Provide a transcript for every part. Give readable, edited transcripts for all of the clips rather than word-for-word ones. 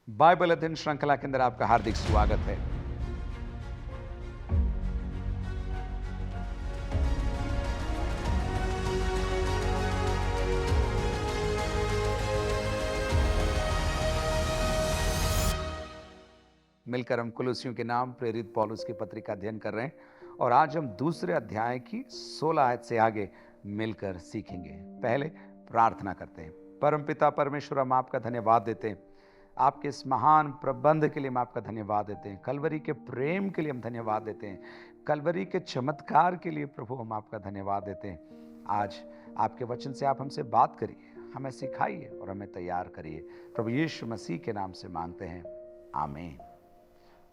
Bible अध्ययन श्रृंखला के अंदर आपका हार्दिक स्वागत है। मिलकर हम कुलुस्सियों के नाम प्रेरित पौलुस की पत्री का अध्ययन कर रहे हैं और आज हम दूसरे अध्याय की 16 आयत से आगे मिलकर सीखेंगे। पहले प्रार्थना करते हैं। परमपिता परमेश्वर, हम आपका धन्यवाद देते हैं, आपके इस महान प्रबंध के लिए हम आपका धन्यवाद देते हैं, कलवरी के प्रेम के लिए हम धन्यवाद देते हैं, कलवरी के चमत्कार के लिए प्रभु हम आपका धन्यवाद देते हैं। आज आपके वचन से आप हमसे बात करिए, हमें सिखाइए और हमें तैयार करिए। प्रभु यीशु मसीह के नाम से मांगते हैं, आमीन।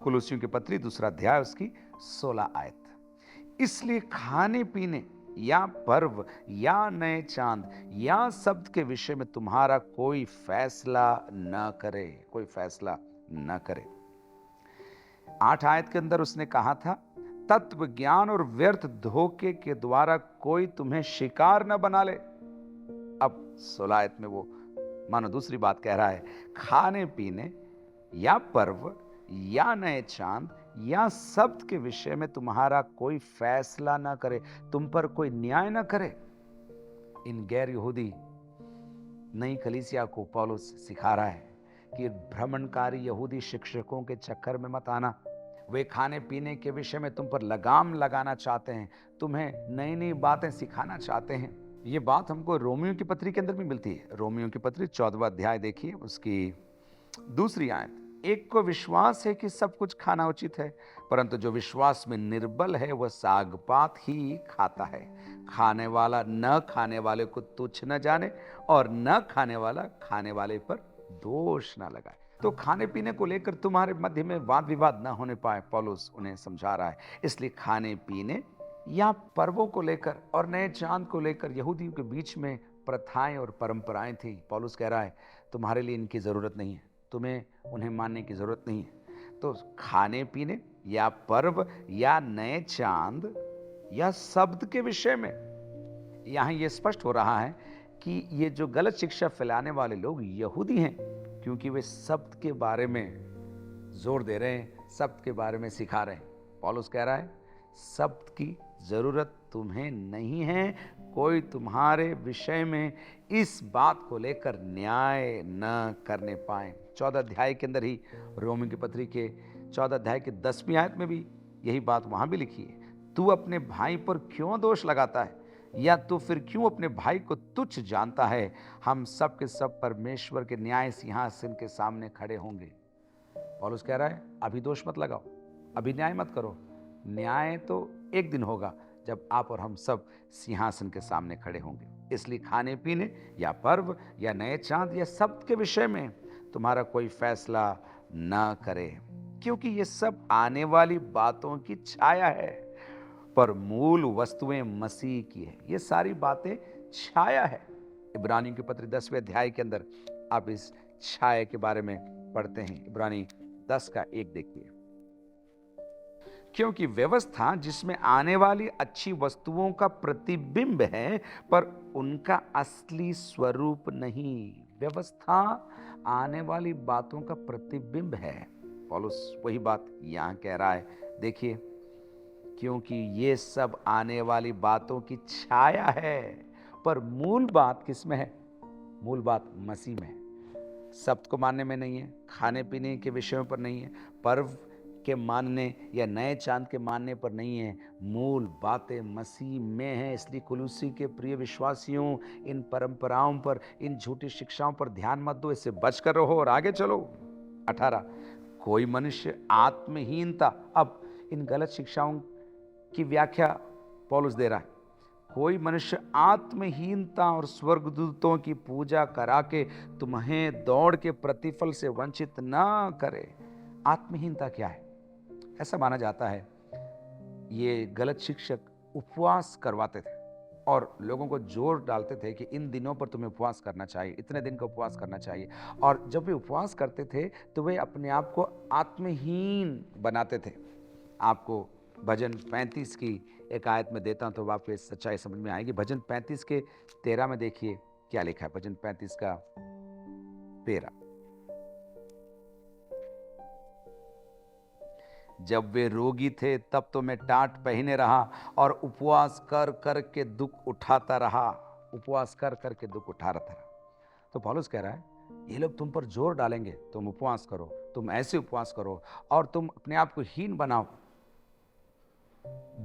कुलुस्सियों की पत्री दूसरा अध्याय उसकी 16 आयत। इसलिए खाने पीने या पर्व या नए चांद या शब्द के विषय में तुम्हारा कोई फैसला न करे, कोई फैसला न करे। 8 आयत के अंदर उसने कहा था, तत्व ज्ञान और व्यर्थ धोखे के द्वारा कोई तुम्हें शिकार न बना ले। अब 16 आयत में वो मानो दूसरी बात कह रहा है, खाने पीने या पर्व या नए चांद या शब्द के विषय में तुम्हारा कोई फैसला ना करे, तुम पर कोई न्याय ना करे। इन गैर यहूदी नई कलीसिया को पौलुस सिखा रहा है कि भ्रमणकारी यहूदी शिक्षकों के चक्कर में मत आना। वे खाने पीने के विषय में तुम पर लगाम लगाना चाहते हैं, तुम्हें नई नई बातें सिखाना चाहते हैं। ये बात हमको रोमियो की पत्री के अंदर भी मिलती है। रोमियो की पत्री 14वां अध्याय देखिए, उसकी दूसरी आयत। एक को विश्वास है कि सब कुछ खाना उचित है, परंतु जो विश्वास में निर्बल है वह साग पात ही खाता है। खाने वाला न खाने वाले को तुच्छ न जाने और न खाने वाला खाने वाले पर दोष न लगाए। तो खाने पीने को लेकर तुम्हारे मध्य में वाद विवाद न होने पाए, पौलुस उन्हें समझा रहा है। इसलिए खाने पीने या पर्वों को लेकर और नए चांद को लेकर यहूदियों के बीच में प्रथाएं और परंपराएं थी। पौलुस कह रहा है, तुम्हारे लिए इनकी जरूरत नहीं है, तुम्हें उन्हें मानने की जरूरत नहीं है। तो खाने पीने या पर्व या नए चांद या शब्द के विषय में यहां यह स्पष्ट हो रहा है कि ये जो गलत शिक्षा फैलाने वाले लोग यहूदी हैं, क्योंकि वे शब्द के बारे में जोर दे रहे हैं, शब्द के बारे में सिखा रहे हैं। पौलुस कह रहा है, शब्द की जरूरत तुम्हें नहीं है, कोई तुम्हारे विषय में इस बात को लेकर न्याय न करने पाए। 14 अध्याय के अंदर ही, रोमी की पत्री के 14 अध्याय के 10वीं आयत में भी यही बात वहां भी लिखी है। तू अपने भाई पर क्यों दोष लगाता है, या तू फिर क्यों अपने भाई को तुच्छ जानता है। हम सब के सब परमेश्वर के न्याय सिंहासन के सामने खड़े होंगे। पौलुस कह रहा है, अभी दोष मत लगाओ, अभी न्याय मत करो। न्याय तो एक दिन होगा जब आप और हम सब सिंहासन के सामने खड़े होंगे। इसलिए खाने पीने या पर्व या नए चांद या शब्द के विषय में तुम्हारा कोई फैसला न करे, क्योंकि ये सब आने वाली बातों की छाया है, पर मूल वस्तुएं मसीह की है। ये सारी बातें छाया है। इब्रानियों की पत्री 10वें अध्याय के अंदर आप इस छाया के बारे में पढ़ते हैं। इब्रानी 10 का 1 देखिए। क्योंकि व्यवस्था जिसमें आने वाली अच्छी वस्तुओं का प्रतिबिंब है, पर उनका असली स्वरूप नहीं। व्यवस्था आने वाली बातों का प्रतिबिंब है। पौलुस वही बात यहां कह रहा है। देखिए, क्योंकि ये सब आने वाली बातों की छाया है, पर मूल बात किसमें है? मूल बात मसीह में है। शब्द को मानने में नहीं है, खाने पीने के विषयों पर नहीं है, पर्व के मानने या नए चांद के मानने पर नहीं है। मूल बातें मसीह में हैं। इसलिए कुलुस्सी के प्रिय विश्वासियों, इन परंपराओं पर, इन झूठी शिक्षाओं पर ध्यान मत दो, इससे बचकर रहो और आगे चलो। 18, कोई मनुष्य आत्महीनता। अब इन गलत शिक्षाओं की व्याख्या पौलुस दे रहा है। कोई मनुष्य आत्महीनता और स्वर्गदूतों की पूजा करा के तुम्हें दौड़ के प्रतिफल से वंचित ना करे। आत्महीनता क्या है? ऐसा माना जाता है ये गलत शिक्षक उपवास करवाते थे और लोगों को जोर डालते थे कि इन दिनों पर तुम्हें उपवास करना चाहिए, इतने दिन का उपवास करना चाहिए। और जब वे उपवास करते थे तो वे अपने आप को आत्महीन बनाते थे। आपको भजन 35 की एक आयत में देता हूं तो आपको सच्चाई समझ में आएगी। भजन 35 के 13 में देखिए क्या लिखा है। भजन 35 का 13, जब वे रोगी थे तब तो मैं टाट पहने रहा और उपवास कर कर के दुख उठाता रहा। उपवास कर कर के दुख उठाता रहा। तो पौलुस कह रहा है ये लोग तुम पर जोर डालेंगे, तुम उपवास करो, तुम ऐसे उपवास करो और तुम अपने आप को हीन बनाओ।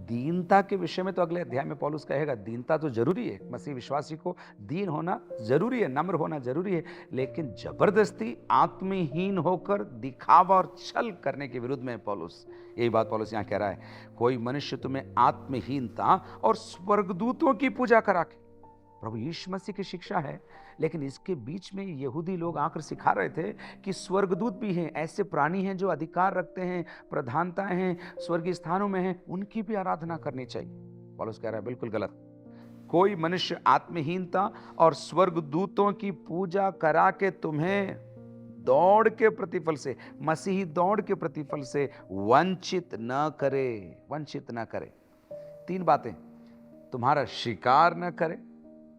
दीनता के विषय में तो अगले अध्याय में पौलुस कहेगा दीनता तो जरूरी है, मसीह विश्वासी को दीन होना जरूरी है, नम्र होना जरूरी है, लेकिन जबरदस्ती आत्महीन होकर दिखावा और छल करने के विरुद्ध में पौलुस, यही बात पौलुस यहां कह रहा है। कोई मनुष्य तुम्हें आत्महीनता और स्वर्गदूतों की पूजा करा के, प्रभु यीशु मसीह की शिक्षा है, लेकिन इसके बीच में यहूदी लोग आकर सिखा रहे थे कि स्वर्गदूत भी हैं, ऐसे प्राणी हैं जो अधिकार रखते हैं, प्रधानताएं हैं, स्वर्गीय स्थानों में हैं, उनकी भी आराधना करनी चाहिए। पौलुस कह रहा है बिल्कुल गलत। कोई मनुष्य आत्महीनता और स्वर्गदूतों की पूजा करा के तुम्हें दौड़ के प्रतिफल से, मसीही दौड़ के प्रतिफल से वंचित न करे, वंचित न करे। तीन बातें, तुम्हारा शिकार न करे,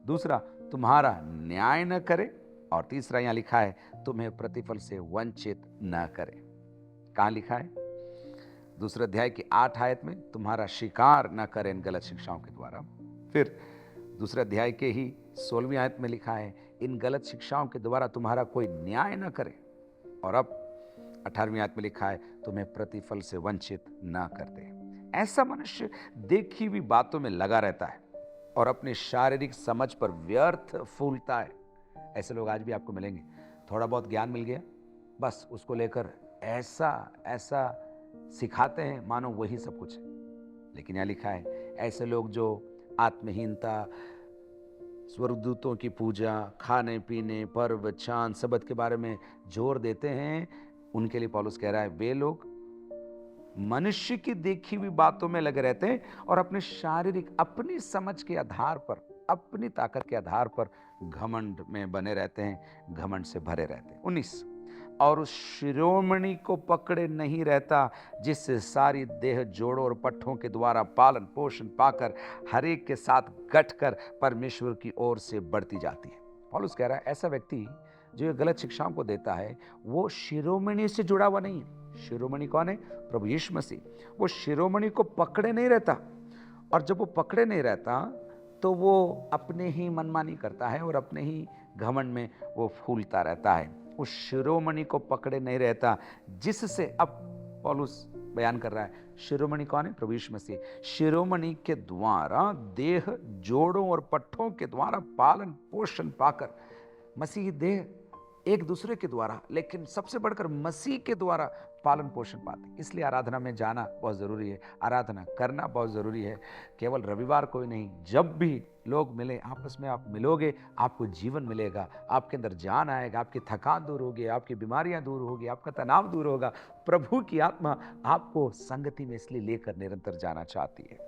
दूसरा तुम्हारा न्याय न करे, और तीसरा यहां लिखा है तुम्हें प्रतिफल से वंचित न करे। कहां लिखा है? दूसरे अध्याय की 8 आयत में तुम्हारा शिकार न करे इन गलत शिक्षाओं के द्वारा। फिर दूसरे अध्याय के ही 16वीं आयत में लिखा है इन गलत शिक्षाओं के द्वारा तुम्हारा कोई न्याय न करे, और अब 18वीं आयत में लिखा है तुम्हें प्रतिफल से वंचित न कर दे। ऐसा मनुष्य देखी हुई बातों में लगा रहता है और अपनी शारीरिक समझ पर व्यर्थ फूलता है। ऐसे लोग आज भी आपको मिलेंगे। थोड़ा बहुत ज्ञान मिल गया, बस उसको लेकर ऐसा ऐसा सिखाते हैं मानो वही सब कुछ है। लेकिन यहाँ लिखा है ऐसे लोग जो आत्महीनता, स्वर्गदूतों की पूजा, खाने पीने, पर्व, चांद, सबत के बारे में जोर देते हैं, उनके लिए पौलुस कह रहा है वे लोग मनुष्य की देखी हुई बातों में लगे रहते हैं और अपने शारीरिक, अपनी समझ के आधार पर, अपनी ताकत के आधार पर घमंड में बने रहते हैं, घमंड से भरे रहते हैं। 19, और उस शिरोमणि को पकड़े नहीं रहता जिससे सारी देह जोड़ों और पट्टों के द्वारा पालन पोषण पाकर हरेक के साथ गठकर परमेश्वर की ओर से बढ़ती जाती है। पौलुस कह रहा है ऐसा व्यक्ति जो ये गलत शिक्षाओं को देता है वो शिरोमणि से जुड़ा हुआ नहीं है। शिरोमणि कौन है? प्रभु यीशु मसीह। वो शिरोमणि को पकड़े नहीं रहता, और जब वो पकड़े नहीं रहता तो वो अपने ही मनमानी करता है और अपने ही घमंड में वो फूलता रहता है। उस शिरोमणि को पकड़े नहीं रहता जिससे, अब पौलुस बयान कर रहा है शिरोमणि कौन है? प्रभु यीशु मसीह। शिरोमणि के द्वारा देह जोड़ों और पट्टों के द्वारा पालन पोषण पाकर, मसीही देह एक दूसरे के द्वारा, लेकिन सबसे बढ़कर मसीह के द्वारा पालन पोषण पाते। इसलिए आराधना में जाना बहुत ज़रूरी है, आराधना करना बहुत ज़रूरी है। केवल रविवार को ही नहीं, जब भी लोग मिले, आपस में आप मिलोगे, आपको जीवन मिलेगा, आपके अंदर जान आएगा, आपकी थकान दूर होगी, आपकी बीमारियां दूर होगी, आपका तनाव दूर होगा। प्रभु की आत्मा आपको संगति में इसलिए लेकर निरंतर जाना चाहती है।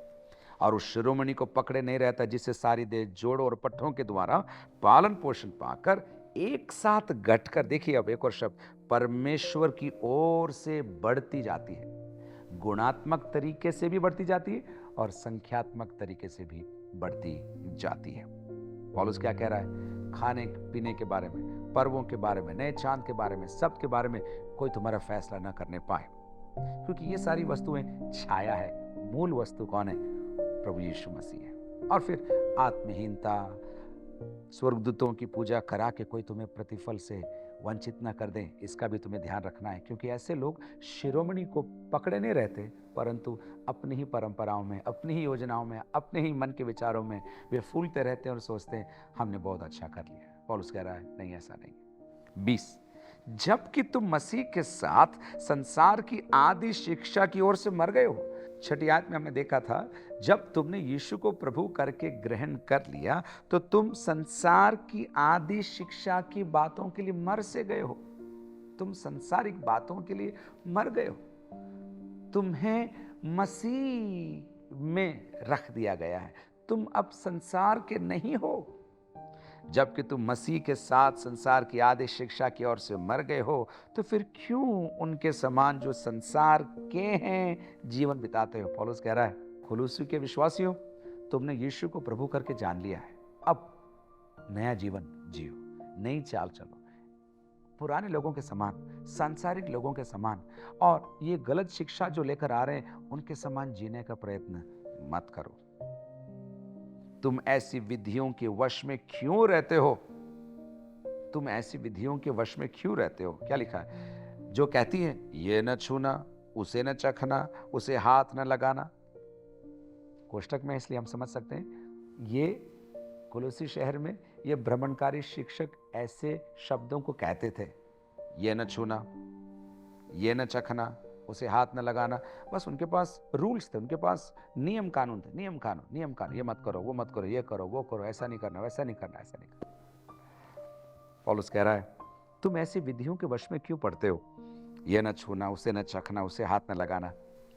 और उस शिरोमणि को पकड़े नहीं रहता जिससे सारी देह जोड़ों और पट्टों के द्वारा पालन पोषण पाकर एक साथ गठकर, देखिए अब एक और शब्द, परमेश्वर की ओर से बढ़ती जाती है। गुणात्मक तरीके से भी बढ़ती जाती है और संख्यात्मक तरीके से भी बढ़ती जाती है। पौलुस क्या कह रहा है? खाने पीने के बारे में, पर्वों के बारे में, नए चांद के बारे में, सब के बारे में कोई तुम्हारा फैसला ना करने पाए, क्योंकि ये सारी वस्तुएं छाया है, मूल वस्तु कौन है? प्रभु यीशु मसीह है। और फिर आत्महीनता, स्वर्गदूतों की पूजा करा के कोई तुम्हें प्रतिफल से वंचित ना कर दे, इसका भी तुम्हें ध्यान रखना है, क्योंकि ऐसे लोग शिरोमणि को पकड़े नहीं रहते, परंतु अपनी ही परंपराओं में, अपनी ही योजनाओं में, अपने ही मन के विचारों में वे फूलते रहते हैं और सोचते हैं हमने बहुत अच्छा कर लिया। पौलुस कह रहा है नहीं, ऐसा नहीं। 20, जबकि तुम मसीह के साथ संसार की आदि शिक्षा की ओर से मर गए हो। 6 आयत में हमने देखा था जब तुमने यीशु को प्रभु करके ग्रहण कर लिया तो तुम संसार की आदि शिक्षा की बातों के लिए मर से गए हो। तुम संसारिक बातों के लिए मर गए हो। तुम्हें मसीह में रख दिया गया है, तुम अब संसार के नहीं हो। जबकि तुम मसीह के साथ संसार की आदि शिक्षा की ओर से मर गए हो, तो फिर क्यों उनके समान जो संसार के हैं जीवन बिताते हो? पौलुस कह रहा है कुलुस्सी के विश्वासियों, तुमने यीशु को प्रभु करके जान लिया है, अब नया जीवन जियो, नई चाल चलो, पुराने लोगों के समान, सांसारिक लोगों के समान और ये गलत शिक्षा जो लेकर आ रहे हैं उनके समान जीने का प्रयत्न मत करो। तुम ऐसी विधियों के वश में क्यों रहते हो? तुम ऐसी विधियों के वश में क्यों रहते हो? क्या लिखा है? जो कहती है ये न छूना, उसे न चखना, उसे हाथ न लगाना। कोष्टक में इसलिए हम समझ सकते हैं ये कुलुसी शहर में ये भ्रमणकारी शिक्षक ऐसे शब्दों को कहते थे, ये न छूना, ये न चखना, उसे हाथ न लगाना। बस उनके पास रूल्स थे, उनके पास नियम कानून थे, नियम कानून, ये मत करो, वो मत करो, ये करो, वो करो, ऐसा नहीं करना, वैसा नहीं करना, ऐसा नहीं करना। पौलुस कह रहा है तुम ऐसी विधियों के वश में क्यों पड़ते हो? ये न छूना, उसे न चखना, उसे हाथ न लगाना।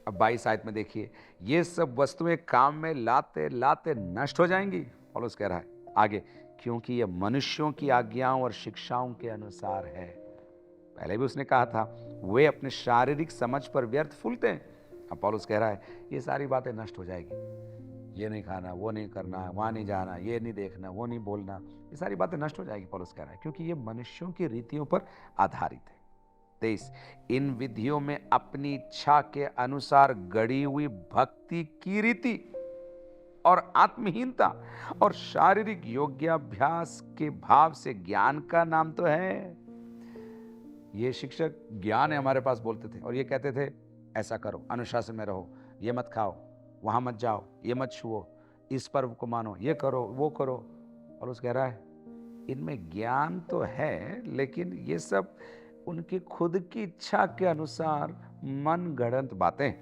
अब 22 आयत में देखिए, ये सब वस्तुएं काम में लाते लाते नष्ट हो जाएंगी। पौलुस कह रहा है आगे, क्योंकि ये मनुष्यों की आज्ञाओं और शिक्षाओं के अनुसार है। पहले भी उसने कहा था वे अपने शारीरिक समझ पर व्यर्थ फूलते हैं। अब पौलुस कह रहा है ये सारी बातें नष्ट हो जाएगी। ये नहीं खाना, वो नहीं करना, वहां नहीं जाना, ये नहीं देखना, वो नहीं बोलना, ये सारी बातें नष्ट हो जाएगी। पौलुस कह रहा है क्योंकि ये मनुष्यों की रीतियों पर आधारित है। 23, इन विधियों में अपनी इच्छा के अनुसार गढ़ी हुई भक्ति की रीति और आत्महीनता और शारीरिक योग्याभ्यास के भाव से ज्ञान का नाम तो है। ये शिक्षक ज्ञान है हमारे पास बोलते थे और ये कहते थे ऐसा करो, अनुशासन में रहो, ये मत खाओ, वहां मत जाओ, ये मत छुओ, इस पर्व को मानो, ये करो, वो करो। और उस कह रहा है इनमें ज्ञान तो है, लेकिन ये सब उनकी खुद की इच्छा के अनुसार मन गढ़ंत बातें।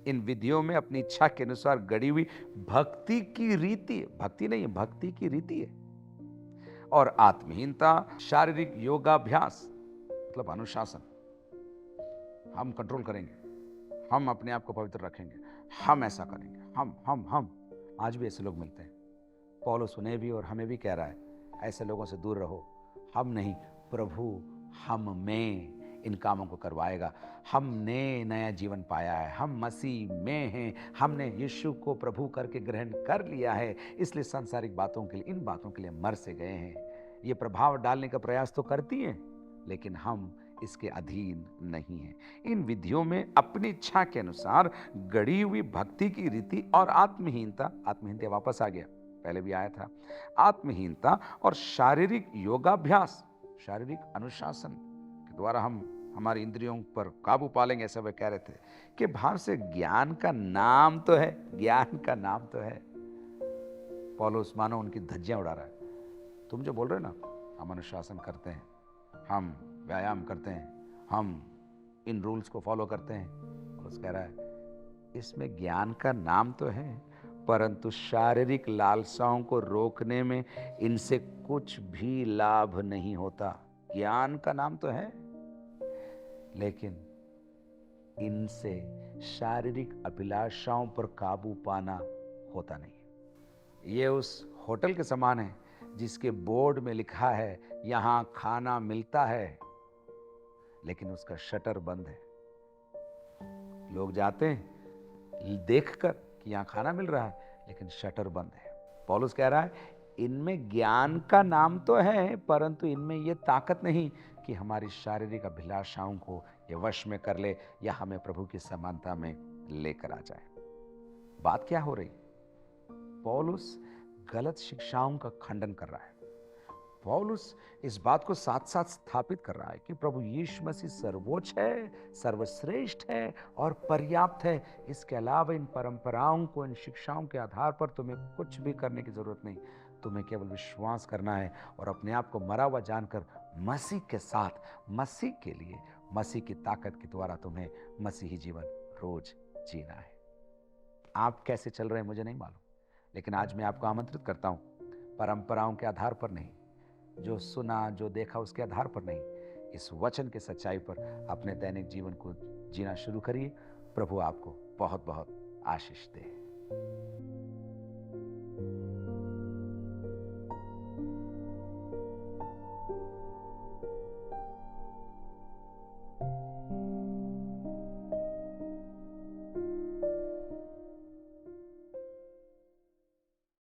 इन विधियों में अपनी इच्छा के अनुसार गढ़ी हुई भक्ति की रीति, भक्ति नहीं है, भक्ति की रीति है। और आत्महीनता, शारीरिक योगाभ्यास मतलब अनुशासन, हम कंट्रोल करेंगे, हम अपने आप को पवित्र रखेंगे, हम ऐसा करेंगे, हम आज भी ऐसे लोग मिलते हैं। पौलुस उन्हें भी और हमें भी कह रहा है ऐसे लोगों से दूर रहो। हम नहीं, प्रभु हम में इन कामों को करवाएगा। हमने नया जीवन पाया है, हम मसीह में हैं, हमने यीशु को प्रभु करके ग्रहण कर लिया है, इसलिए सांसारिक बातों के लिए, इन बातों के लिए मर से गए हैं। ये प्रभाव डालने का प्रयास तो करती हैं, लेकिन हम इसके अधीन नहीं हैं। इन विधियों में अपनी इच्छा के अनुसार गढ़ी हुई भक्ति की रीति और आत्महीनता वापस आ गया, पहले भी आया था। आत्महीनता और शारीरिक योगाभ्यास, शारीरिक अनुशासन के द्वारा हम हमारी इंद्रियों पर काबू पालेंगे, ऐसा वे कह रहे थे कि भाव से ज्ञान का नाम तो है, ज्ञान का नाम तो है। पौलुस मानो उनकी धज्जियां उड़ा रहा है। तुम जो बोल रहे हो ना, हम अनुशासन करते हैं, हम व्यायाम करते हैं, हम इन रूल्स को फॉलो करते हैं, पौलुस कह रहा है इसमें ज्ञान का नाम तो है, परंतु शारीरिक लालसाओं को रोकने में इनसे कुछ भी लाभ नहीं होता। ज्ञान का नाम तो है, लेकिन इनसे शारीरिक अभिलाषाओं पर काबू पाना होता नहीं। ये उस होटल के समान है जिसके बोर्ड में लिखा है यहां खाना मिलता है, लेकिन उसका शटर बंद है। लोग जाते हैं देखकर कि यहां खाना मिल रहा है, लेकिन शटर बंद है। पौलुस कह रहा है इनमें ज्ञान का नाम तो है, परंतु इनमें यह ताकत नहीं कि हमारी शारीरिक अभिलाषाओं को ये वश में कर ले या हमें प्रभु की समानता में लेकर आ जाए। बात क्या हो रही? पौलुस गलत शिक्षाओं का खंडन कर रहा है। पौलुस इस बात को साथ साथ स्थापित कर रहा है कि प्रभु यीशु मसीह सर्वोच्च है, सर्वश्रेष्ठ है और पर्याप्त है। इसके अलावा इन परंपराओं को, इन शिक्षाओं के आधार पर तुम्हें कुछ भी करने की जरूरत नहीं। तुम्हें केवल विश्वास करना है और अपने आप को मरा हुआ जानकर मसीह के साथ, मसीह के लिए, मसीह की ताकत के द्वारा तुम्हें मसीही जीवन रोज जीना है। आप कैसे चल रहे हैं मुझे नहीं मालूम, लेकिन आज मैं आपको आमंत्रित करता हूं, परंपराओं के आधार पर नहीं, जो सुना, जो देखा उसके आधार पर नहीं, इस वचन के सच्चाई पर अपने दैनिक जीवन को जीना शुरू करिए। प्रभु आपको बहुत बहुत आशीष दे।